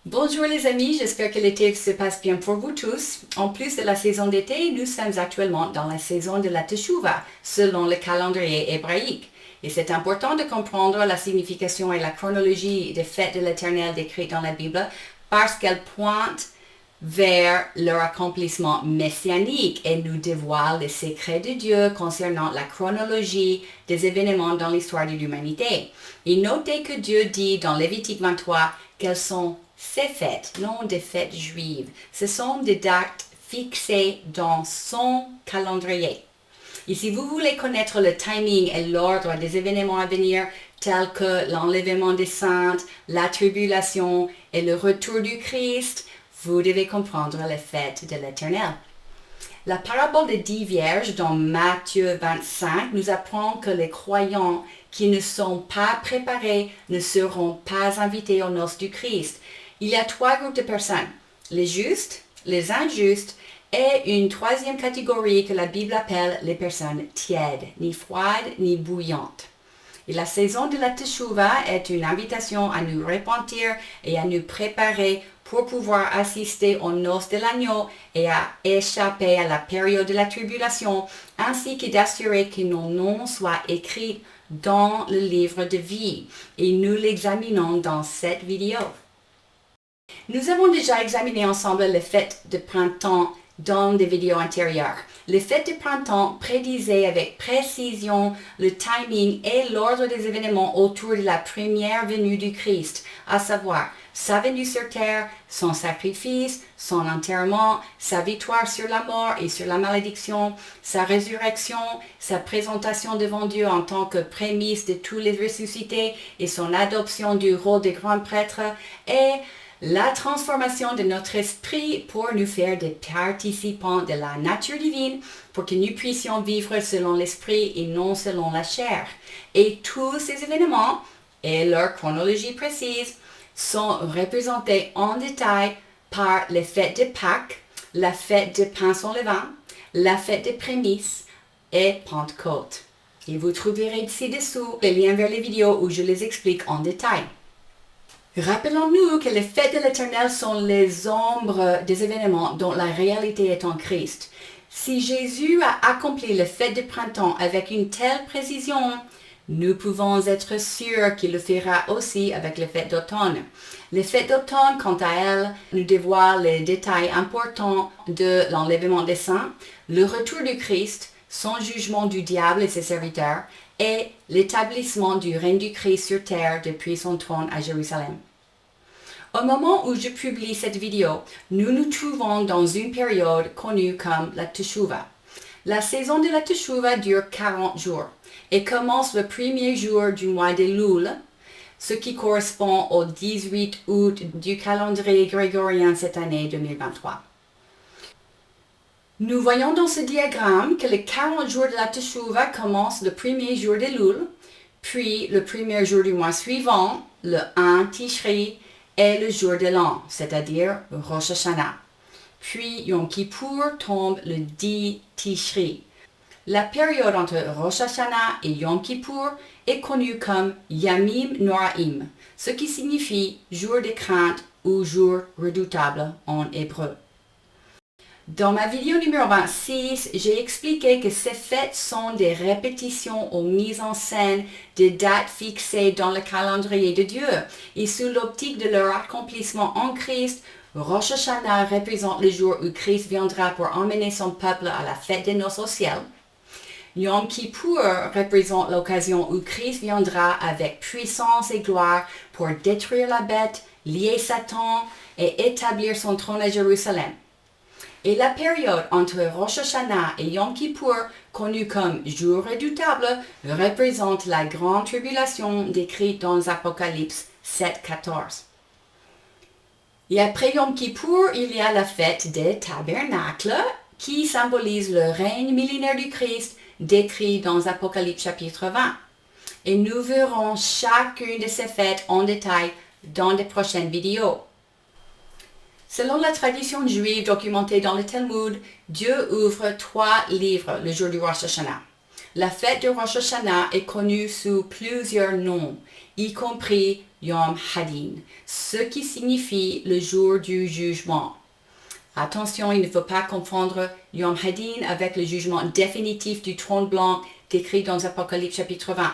Bonjour les amis, j'espère que l'été se passe bien pour vous tous. En plus de la saison d'été, nous sommes actuellement dans la saison de la Teshuvah, selon le calendrier hébraïque. Et c'est important de comprendre la signification et la chronologie des fêtes de l'Éternel décrites dans la Bible parce qu'elles pointent vers leur accomplissement messianique et nous dévoilent les secrets de Dieu concernant la chronologie des événements dans l'histoire de l'humanité. Et notez que Dieu dit dans Lévitique 23 qu'elles sont ces fêtes, non des fêtes juives. Ce sont des dates fixées dans son calendrier. Et si vous voulez connaître le timing et l'ordre des événements à venir, tels que l'enlèvement des saintes, la tribulation et le retour du Christ, vous devez comprendre les fêtes de l'Éternel. La parabole des 10 vierges dans Matthieu 25 nous apprend que les croyants qui ne sont pas préparés ne seront pas invités aux noces du Christ. Il y a 3 groupes de personnes, les justes, les injustes et une troisième catégorie que la Bible appelle les personnes tièdes, ni froides ni bouillantes. Et la saison de la Teshuvah est une invitation à nous repentir et à nous préparer pour pouvoir assister aux noces de l'agneau et à échapper à la période de la tribulation, ainsi que d'assurer que nos noms soient écrits dans le livre de vie. Et nous l'examinons dans cette vidéo. Nous avons déjà examiné ensemble les fêtes de printemps dans des vidéos antérieures. Les fêtes de printemps prédisaient avec précision le timing et l'ordre des événements autour de la première venue du Christ, à savoir sa venue sur terre, son sacrifice, son enterrement, sa victoire sur la mort et sur la malédiction, sa résurrection, sa présentation devant Dieu en tant que prémisse de tous les ressuscités et son adoption du rôle de grand prêtre et la transformation de notre esprit pour nous faire des participants de la nature divine, pour que nous puissions vivre selon l'esprit et non selon la chair. Et tous ces événements et leur chronologie précise sont représentés en détail par les fêtes de Pâques, la fête de pain sans levain, la fête des prémices et Pentecôte. Et vous trouverez ci-dessous les liens vers les vidéos où je les explique en détail. Rappelons-nous que les fêtes de l'Éternel sont les ombres des événements dont la réalité est en Christ. Si Jésus a accompli les fêtes de printemps avec une telle précision, nous pouvons être sûrs qu'il le fera aussi avec les fêtes d'automne. Les fêtes d'automne, quant à elles, nous dévoilent les détails importants de l'enlèvement des saints, le retour du Christ, son jugement du diable et ses serviteurs, et l'établissement du règne du Christ sur terre depuis son trône à Jérusalem. Au moment où je publie cette vidéo, nous nous trouvons dans une période connue comme la Teshuvah. La saison de la Teshuvah dure 40 jours et commence le premier jour du mois d'Elul, ce qui correspond au 18 août du calendrier grégorien cette année 2023. Nous voyons dans ce diagramme que les 40 jours de la Teshuvah commencent le premier jour d'Elul, puis le premier jour du mois suivant, le 1 Tishri, et le jour de l'an, c'est-à-dire Rosh Hashanah. Puis Yom Kippour tombe le 10 Tishri. La période entre Rosh Hashanah et Yom Kippour est connue comme Yamim Noraim, ce qui signifie jour de crainte ou jour redoutable en hébreu. Dans ma vidéo numéro 26, j'ai expliqué que ces fêtes sont des répétitions ou mises en scène des dates fixées dans le calendrier de Dieu. Et sous l'optique de leur accomplissement en Christ, Rosh Hashanah représente le jour où Christ viendra pour emmener son peuple à la fête des noces au ciel. Yom Kippour représente l'occasion où Christ viendra avec puissance et gloire pour détruire la bête, lier Satan et établir son trône à Jérusalem. Et la période entre Rosh Hashanah et Yom Kippour, connue comme jour redoutable, représente la grande tribulation décrite dans Apocalypse 7:14. Et après Yom Kippour, il y a la fête des tabernacles qui symbolise le règne millénaire du Christ décrit dans Apocalypse chapitre 20. Et nous verrons chacune de ces fêtes en détail dans les prochaines vidéos. Selon la tradition juive documentée dans le Talmud, Dieu ouvre 3 livres le jour du Rosh Hashanah. La fête de Rosh Hashanah est connue sous plusieurs noms, y compris Yom Hadin, ce qui signifie le jour du jugement. Attention, il ne faut pas confondre Yom Hadin avec le jugement définitif du trône blanc décrit dans Apocalypse chapitre 20.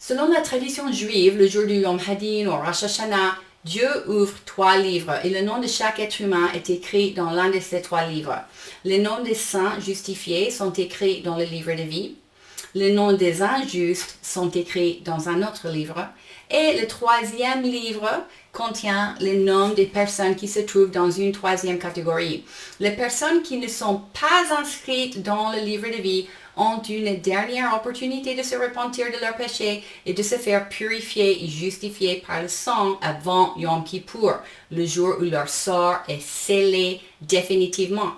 Selon la tradition juive, le jour du Yom Hadin ou Rosh Hashanah, Dieu ouvre 3 livres et le nom de chaque être humain est écrit dans l'un de ces 3 livres. Les noms des saints justifiés sont écrits dans le livre de vie. Les noms des injustes sont écrits dans un autre livre. Et le 3e livre contient les noms des personnes qui se trouvent dans une 3e catégorie. Les personnes qui ne sont pas inscrites dans le livre de vie ont une dernière opportunité de se repentir de leurs péchés et de se faire purifier et justifier par le sang avant Yom Kippour, le jour où leur sort est scellé définitivement.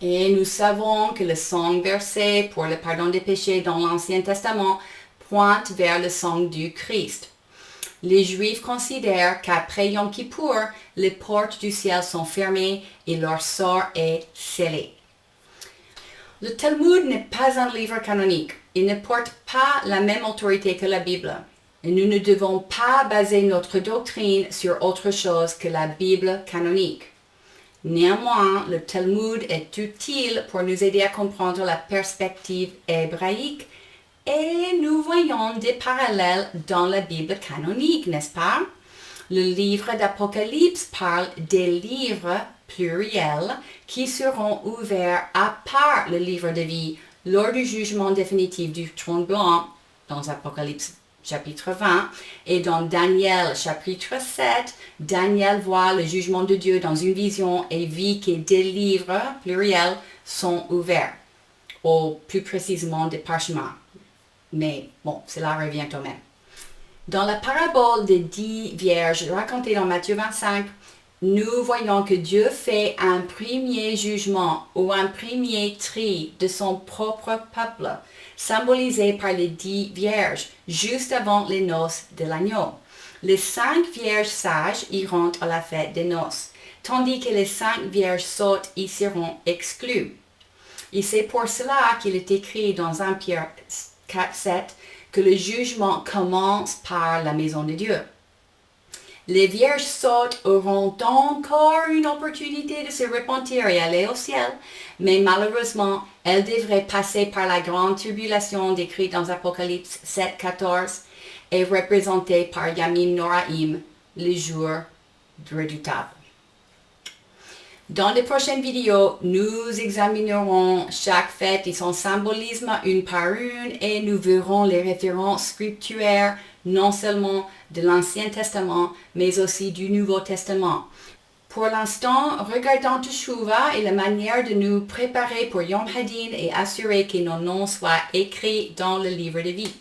Et nous savons que le sang versé pour le pardon des péchés dans l'Ancien Testament pointe vers le sang du Christ. Les Juifs considèrent qu'après Yom Kippour, les portes du ciel sont fermées et leur sort est scellé. Le Talmud n'est pas un livre canonique. Il ne porte pas la même autorité que la Bible. Et nous ne devons pas baser notre doctrine sur autre chose que la Bible canonique. Néanmoins, le Talmud est utile pour nous aider à comprendre la perspective hébraïque et nous voyons des parallèles dans la Bible canonique, n'est-ce pas? Le livre d'Apocalypse parle des livres pluriels qui seront ouverts à part le livre de vie lors du jugement définitif du trône blanc dans Apocalypse chapitre 20 et dans Daniel chapitre 7, Daniel voit le jugement de Dieu dans une vision et vit que des livres pluriels sont ouverts, ou plus précisément des parchemins. Mais bon, cela revient au même. Dans la parabole des 10 vierges racontée dans Matthieu 25, nous voyons que Dieu fait un premier jugement ou un premier tri de son propre peuple, symbolisé par les 10 vierges, juste avant les noces de l'agneau. Les 5 vierges sages iront à la fête des noces, tandis que les 5 vierges sottes y seront exclues. Et c'est pour cela qu'il est écrit dans 1 Pierre 4,7 que le jugement commence par la maison de Dieu. Les vierges sottes auront encore une opportunité de se repentir et aller au ciel, mais malheureusement, elles devraient passer par la grande tribulation décrite dans Apocalypse 7,14 et représentée par Yamim Noraim, les jours redoutables. Dans les prochaines vidéos, nous examinerons chaque fête et son symbolisme une par une et nous verrons les références scripturaires non seulement de l'Ancien Testament, mais aussi du Nouveau Testament. Pour l'instant, regardons Teshuvah et la manière de nous préparer pour Yom Hadin et assurer que nos noms soient écrits dans le livre de vie.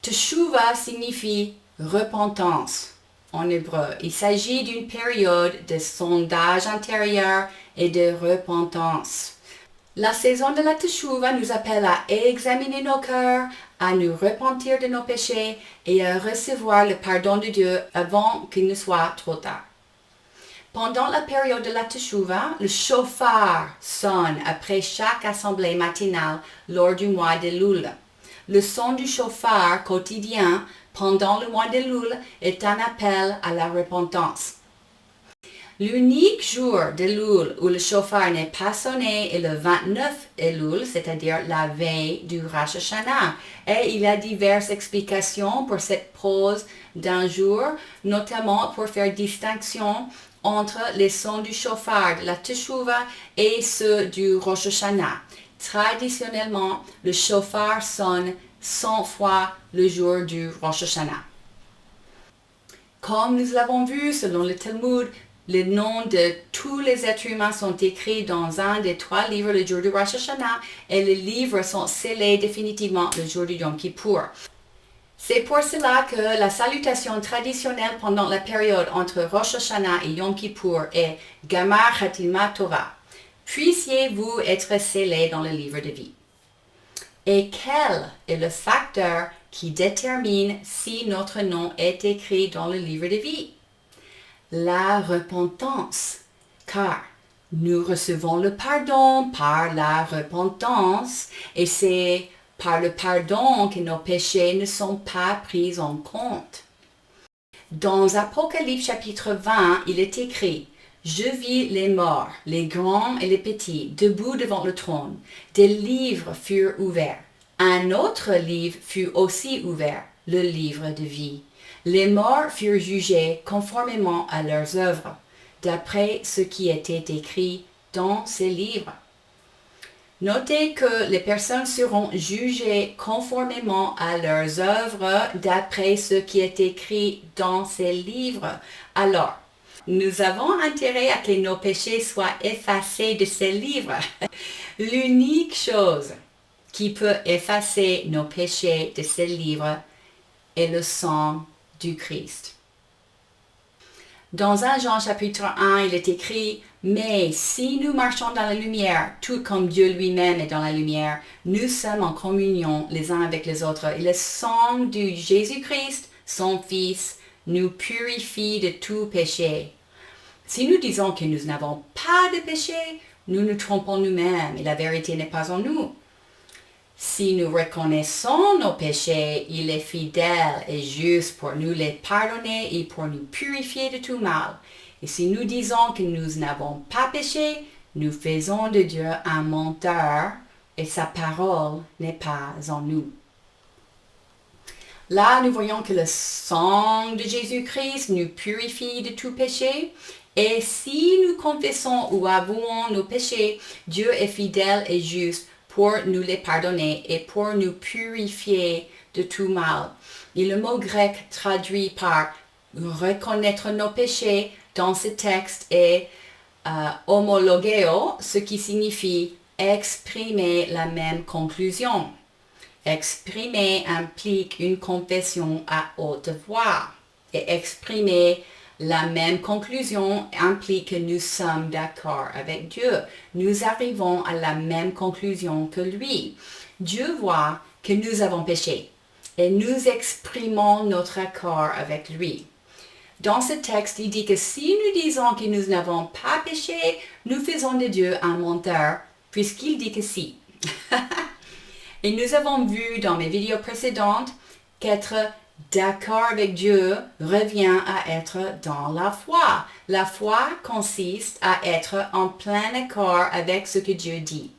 Teshuvah signifie repentance. En hébreu, il s'agit d'une période de sondage intérieur et de repentance. La saison de la Teshuvah nous appelle à examiner nos cœurs, à nous repentir de nos péchés et à recevoir le pardon de Dieu avant qu'il ne soit trop tard. Pendant la période de la Teshuvah, le chauffard sonne après chaque assemblée matinale lors du mois de Elul. Le son du chauffard quotidien pendant le mois d'Elul est un appel à la repentance. L'unique jour d'Elul où le chauffard n'est pas sonné est le 29 Elul, c'est-à-dire la veille du Rosh Hashanah. Et il y a diverses explications pour cette pause d'un jour, notamment pour faire distinction entre les sons du chauffard de la Teshuvah et ceux du Rosh Hashanah. Traditionnellement, le chauffard sonne 100 fois le jour du Rosh Hashanah. Comme nous l'avons vu selon le Talmud, les noms de tous les êtres humains sont écrits dans un des 3 livres le jour du Rosh Hashanah et les livres sont scellés définitivement le jour du Yom Kippour. C'est pour cela que la salutation traditionnelle pendant la période entre Rosh Hashanah et Yom Kippour est Gamar Chatima Tova. Puissiez-vous être scellés dans le livre de vie. Et quel est le facteur qui détermine si notre nom est écrit dans le livre de vie? La repentance. Car Nous recevons le pardon par la repentance et c'est par le pardon que nos péchés ne sont pas pris en compte. Dans Apocalypse chapitre 20, il est écrit « Je vis les morts, les grands et les petits, debout devant le trône. Des livres furent ouverts. Un autre livre fut aussi ouvert, le livre de vie. Les morts furent jugés conformément à leurs œuvres, d'après ce qui était écrit dans ces livres. » Notez que les personnes seront jugées conformément à leurs œuvres d'après ce qui est écrit dans ces livres. Alors, nous avons intérêt à que nos péchés soient effacés de ces livres. L'unique chose qui peut effacer nos péchés de ces livres est le sang du Christ. Dans 1 Jean chapitre 1, il est écrit « Mais si nous marchons dans la lumière, tout comme Dieu lui-même est dans la lumière, nous sommes en communion les uns avec les autres. Et le sang de Jésus-Christ, son Fils, nous purifie de tout péché. Si nous disons que nous n'avons pas de péché, nous nous trompons nous-mêmes et la vérité n'est pas en nous. Si nous reconnaissons nos péchés, il est fidèle et juste pour nous les pardonner et pour nous purifier de tout mal. Et si nous disons que nous n'avons pas péché, nous faisons de Dieu un menteur et sa parole n'est pas en nous. Là, nous voyons que le sang de Jésus-Christ nous purifie de tout péché. Et si nous confessons ou avouons nos péchés, Dieu est fidèle et juste pour nous les pardonner et pour nous purifier de tout mal. Et le mot grec traduit par reconnaître nos péchés dans ce texte est homologeo, ce qui signifie exprimer la même conclusion. Exprimer implique une confession à haute voix et exprimer la même conclusion implique que nous sommes d'accord avec Dieu. Nous arrivons à la même conclusion que lui. Dieu voit que nous avons péché et nous exprimons notre accord avec lui. Dans ce texte, il dit que si nous disons que nous n'avons pas péché, nous faisons de Dieu un menteur, puisqu'il dit que si. Et nous avons vu dans mes vidéos précédentes qu'être d'accord avec Dieu revient à être dans la foi. La foi consiste à être en plein accord avec ce que Dieu dit.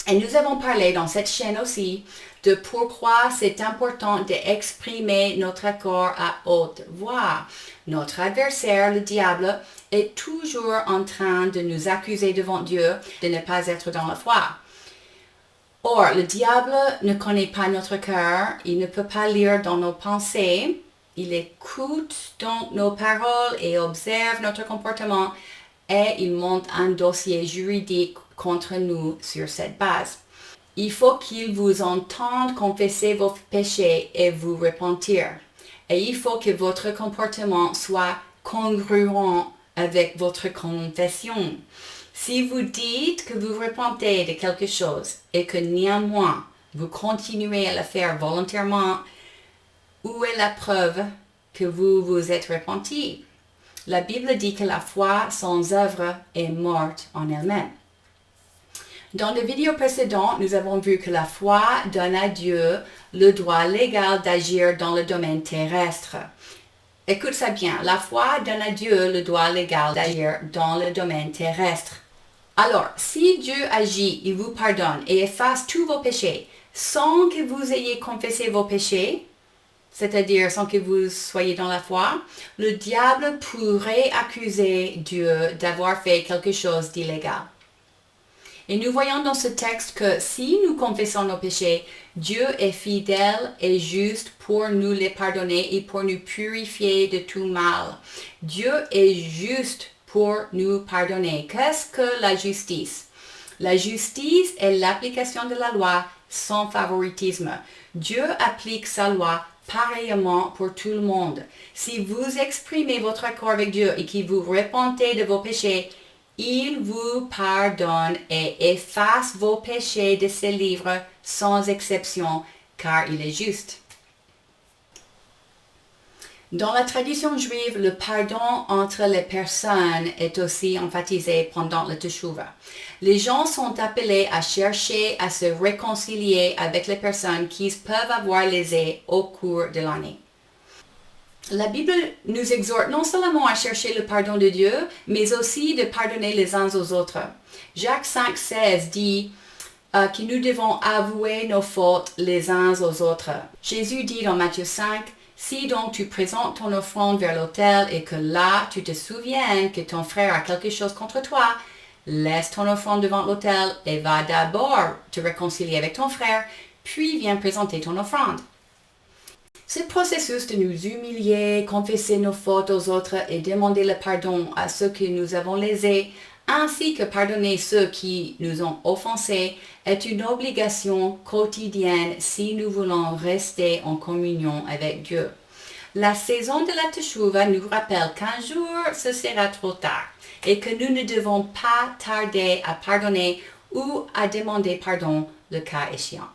Et nous avons parlé dans cette chaîne aussi de pourquoi c'est important d'exprimer notre accord à haute voix. Notre adversaire, le diable, est toujours en train de nous accuser devant Dieu de ne pas être dans la foi. Or, le diable ne connaît pas notre cœur, il ne peut pas lire dans nos pensées, il écoute donc nos paroles et observe notre comportement et il monte un dossier juridique contre nous sur cette base. Il faut qu'il vous entende confesser vos péchés et vous repentir. Et il faut que votre comportement soit congruent avec votre confession. Si vous dites que vous repentez de quelque chose et que néanmoins vous continuez à le faire volontairement, où est la preuve que vous vous êtes repenti? La Bible dit que la foi sans œuvre est morte en elle-même. Dans la vidéo précédente, nous avons vu que la foi donne à Dieu le droit légal d'agir dans le domaine terrestre. Écoute ça bien, la foi donne à Dieu le droit légal d'agir dans le domaine terrestre. Alors, si Dieu agit, il vous pardonne et efface tous vos péchés sans que vous ayez confessé vos péchés, c'est-à-dire sans que vous soyez dans la foi, le diable pourrait accuser Dieu d'avoir fait quelque chose d'illégal. Et nous voyons dans ce texte que si nous confessons nos péchés, Dieu est fidèle et juste pour nous les pardonner et pour nous purifier de tout mal. Dieu est juste pour nous pardonner. Qu'est-ce que la justice? La justice est l'application de la loi sans favoritisme. Dieu applique sa loi pareillement pour tout le monde. Si vous exprimez votre accord avec Dieu et que vous repentez de vos péchés, il vous pardonne et efface vos péchés de ses livres sans exception, car il est juste. Dans la tradition juive, le pardon entre les personnes est aussi emphatisé pendant le Teshuvah. Les gens sont appelés à chercher à se réconcilier avec les personnes qu'ils peuvent avoir lésées au cours de l'année. La Bible nous exhorte non seulement à chercher le pardon de Dieu, mais aussi de pardonner les uns aux autres. Jacques 5,16 dit que nous devons avouer nos fautes les uns aux autres. Jésus dit dans Matthieu 5, « Si donc tu présentes ton offrande vers l'autel et que là tu te souviens que ton frère a quelque chose contre toi, laisse ton offrande devant l'autel et va d'abord te réconcilier avec ton frère, puis viens présenter ton offrande. » Ce processus de nous humilier, confesser nos fautes aux autres et demander le pardon à ceux que nous avons lésés, ainsi que pardonner ceux qui nous ont offensés, est une obligation quotidienne si nous voulons rester en communion avec Dieu. La saison de la Teshuvah nous rappelle qu'un jour ce sera trop tard et que nous ne devons pas tarder à pardonner ou à demander pardon le cas échéant.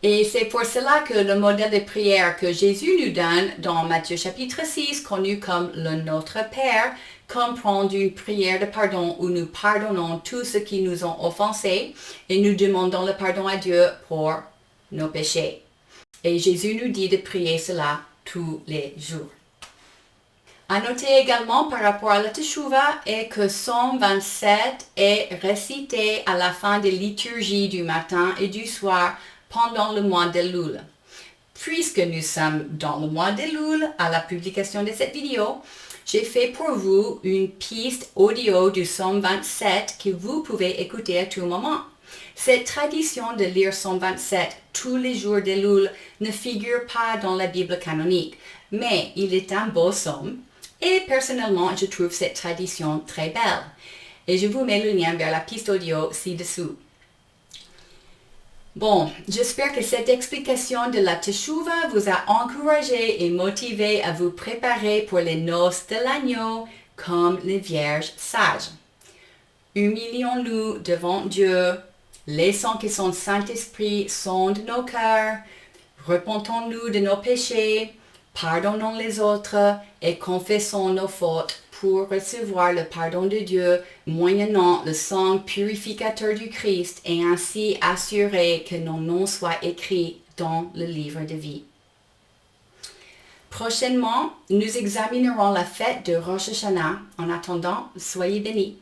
Et c'est pour cela que le modèle de prière que Jésus nous donne dans Matthieu chapitre 6, connu comme le Notre Père, comprend une prière de pardon où nous pardonnons tous ceux qui nous ont offensés et nous demandons le pardon à Dieu pour nos péchés. Et Jésus nous dit de prier cela tous les jours. À noter également par rapport à la Teshuvah est que Psaume 27 est récité à la fin des liturgies du matin et du soir pendant le mois d'Elul. Puisque nous sommes dans le mois d'Elul, à la publication de cette vidéo, j'ai fait pour vous une piste audio du Psaume 27 que vous pouvez écouter à tout moment. Cette tradition de lire Psaume 27 tous les jours d'Elul ne figure pas dans la Bible canonique, mais il est un beau psaume et personnellement je trouve cette tradition très belle. Et je vous mets le lien vers la piste audio ci-dessous. Bon, j'espère que cette explication de la Teshuvah vous a encouragé et motivé à vous préparer pour les noces de l'agneau comme les vierges sages. Humilions-nous devant Dieu, laissons que son Saint-Esprit sonde nos cœurs, repentons-nous de nos péchés, pardonnons les autres et confessons nos fautes pour recevoir le pardon de Dieu moyennant le sang purificateur du Christ et ainsi assurer que nos noms soient écrits dans le livre de vie. Prochainement, nous examinerons la fête de Rosh Hashanah. En attendant, soyez bénis.